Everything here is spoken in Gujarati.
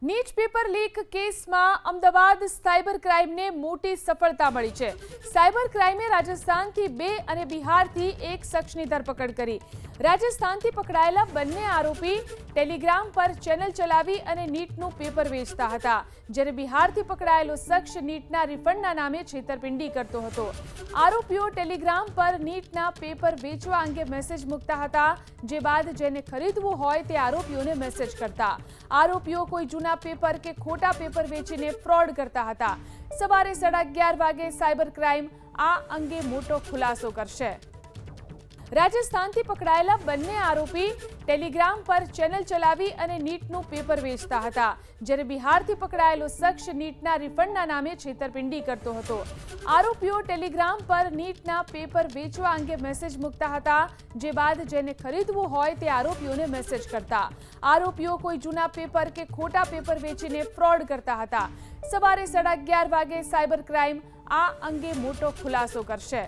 નીટ પેપર લીક કેસમાં અમદાવાદ સાયબર ક્રાઇમને મોટી સફળતા મળી છે। સાયબર ક્રાઇમે રાજસ્થાનથી 2 અને બિહારથી 1 શખ્સની ધરપકડ કરી। રાજસ્થાનથી પકડાયેલા બંને આરોપી ટેલિગ્રામ પર ચેનલ ચલાવી અને નીટનું પેપર વેચતા હતા, જ્યારે બિહારથી પકડાયેલો શખ્સ નીટના રિફંડના નામે છેતરપિંડી કરતો હતો। આરોપીઓ ટેલિગ્રામ પર નીટના પેપર વેચવા અંગે મેસેજ મૂકતા હતા, જે બાદ જેને ખરીદવું હોય તે આરોપીઓને મેસેજ કરતા। આરોપીઓ કોઈ જૂના પેપર કે ખોટા પેપર વેચીને ફ્રોડ કરતા હતા। સવારે 11:30 વાગે સાયબર ક્રાઇમ આ અંગે મોટો ખુલાસો કરશે। રાજસ્થાનથી પકડાયેલા બંને આરોપી ટેલિગ્રામ પર ચેનલ ચલાવી અને નીટનું પેપર વેચતા હતા, જ્યારે બિહારથી પકડાયેલો શખ્સ નીટના રિફંડના નામે છેતરપિંડી કરતો હતો। આરોપીઓ ટેલિગ્રામ પર નીટના પેપર વેચવા અંગે મેસેજ મૂકતા હતા, જે બાદ જેને ખરીદવું હોય તે આરોપીઓને મેસેજ કરતા। આરોપીઓ કોઈ જૂના પેપર કે ખોટા પેપર વેચીને ફ્રોડ કરતા હતા। સવારે 11:30 વાગે સાયબર ક્રાઇમ આ અંગે મોટો ખુલાસો કરશે।